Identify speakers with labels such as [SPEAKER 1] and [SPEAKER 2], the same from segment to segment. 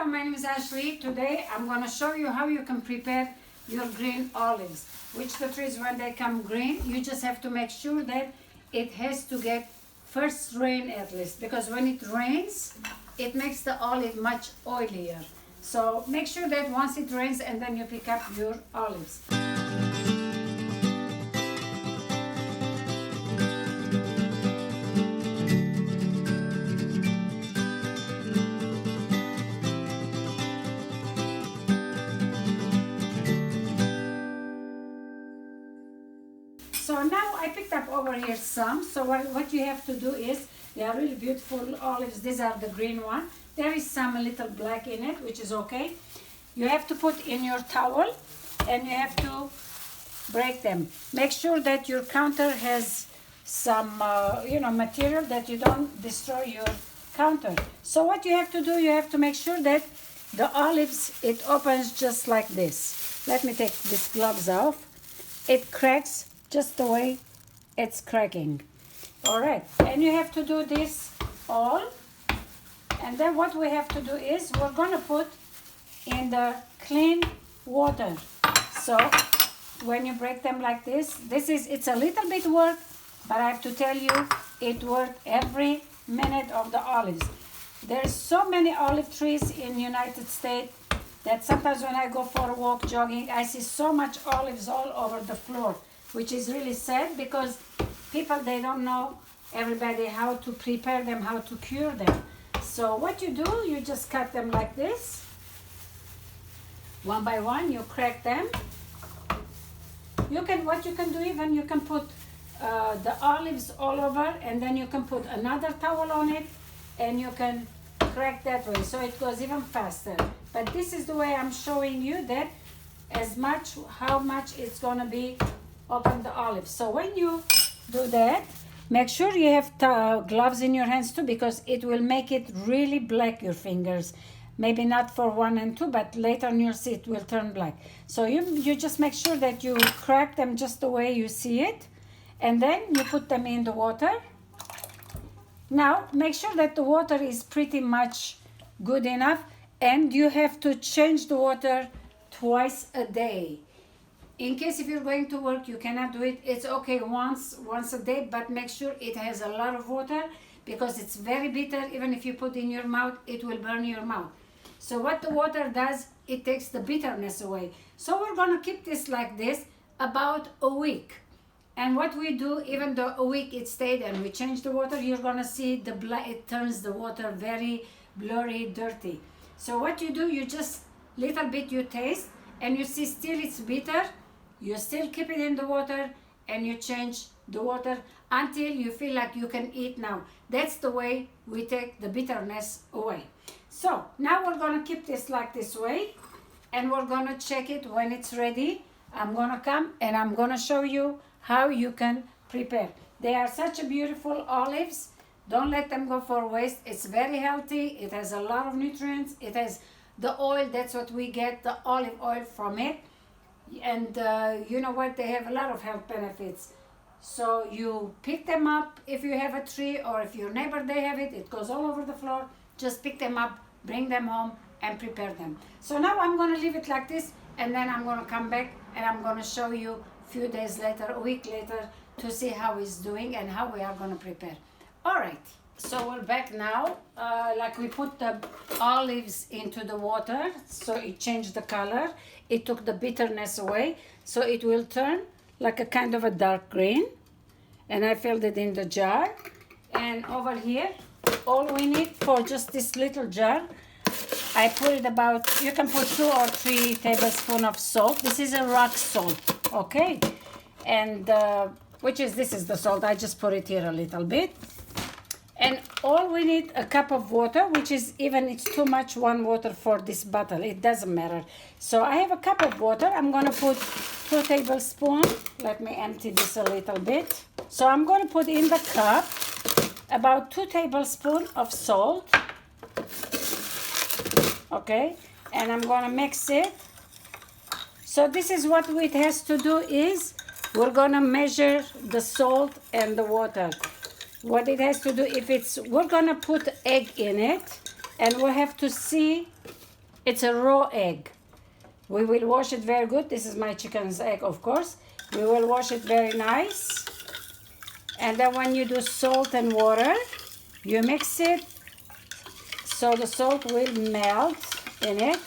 [SPEAKER 1] my name is Ashley. Today I'm going to show you how you can prepare your green olives. Which the trees, when they come green, you just have to make sure that it has to get first rain at least, because when it rains, it makes the olive much oilier. So make sure that once it rains and then you pick up your olives. So now I picked up over here some. So what you have to do is, they are really beautiful olives. These are the green one. There is some a little black in it, which is okay. You have to put in your towel and you have to break them. Make sure that your counter has some material that you don't destroy your counter. So what you have to do, you have to make sure that the olives, it opens just like this. Let me take these gloves off. It cracks just the way it's cracking. All right, and you have to do this all. And then what we have to do is, we're gonna put in the clean water. So when you break them like this, it's a little bit work, but I have to tell you, it worth every minute of the olives. There's so many olive trees in the United States that sometimes when I go for a walk jogging, I see so much olives all over the floor, which is really sad, because people, they don't know, everybody, how to prepare them, how to cure them. So what you do, you just cut them like this. One by one, you crack them. What you can do, even you can put the olives all over, and then you can put another towel on it, and you can crack that way, so it goes even faster. But this is the way I'm showing you that how much it's gonna be open the olives. So when you do that, make sure you have gloves in your hands too, because it will make it really black, your fingers. Maybe not for 1 and 2, but later on you'll see it will turn black. So you just make sure that you crack them just the way you see it, and then you put them in the water. Now make sure that the water is pretty much good enough, and you have to change the water twice a day. In case if you're going to work, you cannot do it, it's okay once a day, but make sure it has a lot of water, because it's very bitter. Even if you put in your mouth, it will burn your mouth. So what the water does, it takes the bitterness away. So we're gonna keep this like this about a week. And what we do, even though a week it stayed and we change the water, you're gonna see it turns the water very blurry, dirty. So what you do, you just little bit you taste, and you see still it's bitter. You still keep it in the water, and you change the water until you feel like you can eat now. That's the way we take the bitterness away. So now we're gonna keep this like this way, and we're gonna check it when it's ready. I'm gonna come and I'm gonna show you how you can prepare. They are such a beautiful olives. Don't let them go for waste. It's very healthy. It has a lot of nutrients. It has the oil. That's what we get, the olive oil from it. And you know what, they have a lot of health benefits. So you pick them up if you have a tree, or if your neighbor, they have it, it goes all over the floor. Just pick them up, bring them home, and prepare them. So now I'm going to leave it like this, and then I'm going to come back and I'm going to show you a few days later, a week later, to see how it's doing and how we are going to prepare. All right, so we're back now. Like we put the olives into the water, so it changed the color. It took the bitterness away, so it will turn like a kind of a dark green. And I filled it in the jar. And over here, all we need for just this little jar, I put it about, you can put 2 or 3 tablespoons of salt. This is a rock salt, okay? And this is the salt. I just put it here a little bit. And all we need, a cup of water, which is it's too much, 1 water for this bottle. It doesn't matter. So I have a cup of water. I'm going to put 2 tablespoons. Let me empty this a little bit. So I'm going to put in the cup about 2 tablespoons of salt. Okay. And I'm going to mix it. So this is what it has to do is, we're going to measure the salt and the water. What it has to do, we're gonna put egg in it, and we'll have to see It's a raw egg. We will wash it very good. This is my chicken's egg, of course. We will wash it very nice. And then when you do salt and water, you mix it so the salt will melt in it.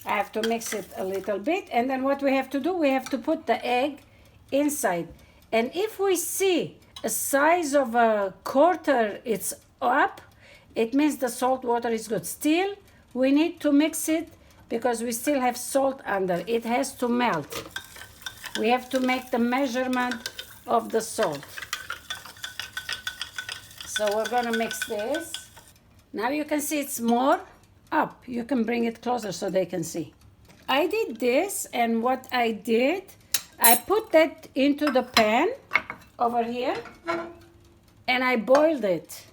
[SPEAKER 1] I have to mix it a little bit. And then what we have to do, we have to put the egg inside. And if we see a size of a quarter it's up, it means the salt water is good. Still, we need to mix it because we still have salt under. It has to melt. We have to make the measurement of the salt. So we're gonna mix this. Now you can see it's more up. You can bring it closer so they can see. I did this, and what I did, I put that into the pan over here and I boiled it.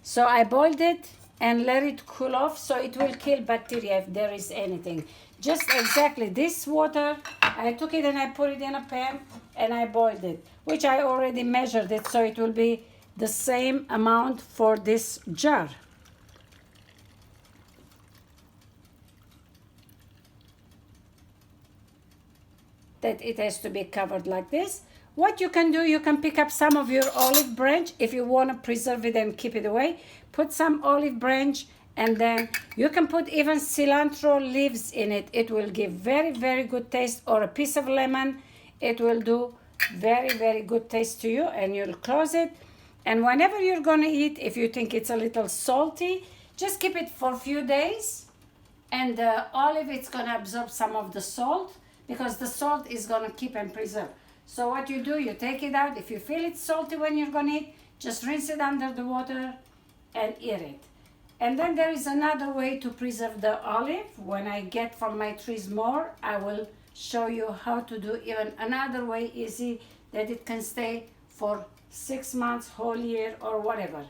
[SPEAKER 1] So I boiled it and let it cool off so it will kill bacteria if there is anything. Just exactly this water, I took it and I put it in a pan and I boiled it, which I already measured it so it will be the same amount for this jar. That it has to be covered like this. What you can do, you can pick up some of your olive branch if you want to preserve it and keep it away. Put some olive branch, and then you can put even cilantro leaves in it. It will give very, very good taste, or a piece of lemon. It will do very, very good taste to you, and you'll close it. And whenever you're going to eat, if you think it's a little salty, just keep it for a few days, and the olive, it's going to absorb some of the salt, because the salt is going to keep and preserve. So what you do, you take it out. If you feel it's salty when you're going to eat, just rinse it under the water and eat it. And then there is another way to preserve the olive. When I get from my trees more, I will show you how to do even another way easy that it can stay for 6 months, whole year, or whatever.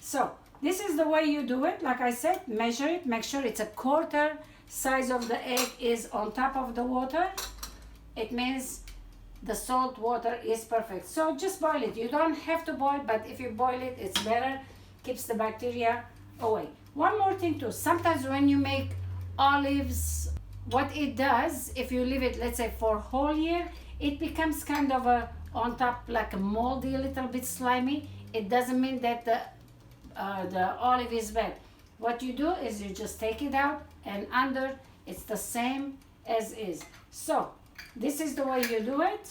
[SPEAKER 1] So this is the way you do it. Like I said, measure it, make sure it's a quarter size of the egg is on top of the water. It means the salt water is perfect. So just boil it. You don't have to boil, but if you boil it, it's better. Keeps the bacteria away. One more thing too. Sometimes when you make olives, what it does, if you leave it, let's say for a whole year, it becomes kind of a on top like a moldy, a little bit slimy. It doesn't mean that the olive is bad. What you do is you just take it out, and under it's the same as is. So this is the way you do it,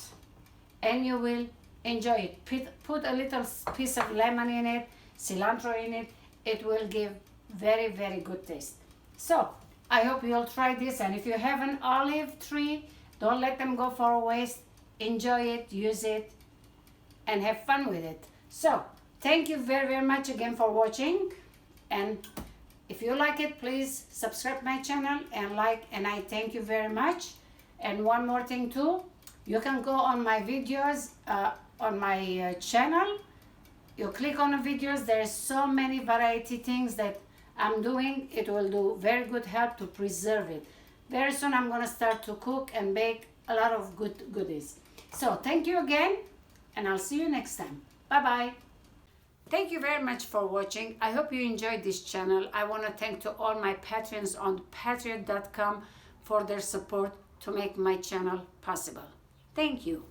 [SPEAKER 1] and you will enjoy it. Put a little piece of lemon in it, cilantro in it. It will give very, very good taste. So I hope you'll try this, and if you have an olive tree, don't let them go for a waste. Enjoy it, use it, and have fun with it. So thank you very, very much again for watching, and if you like it, please subscribe my channel and like, and I thank you very much. And one more thing too, you can go on my videos on my channel. You click on the videos. There's so many variety things that I'm doing. It will do very good help to preserve it. Very soon I'm gonna start to cook and bake a lot of good goodies. So thank you again, and I'll see you next time. Bye bye. Thank you very much for watching. I hope you enjoyed this channel. I want to thank to all my patrons on patreon.com for their support to make my channel possible. Thank you.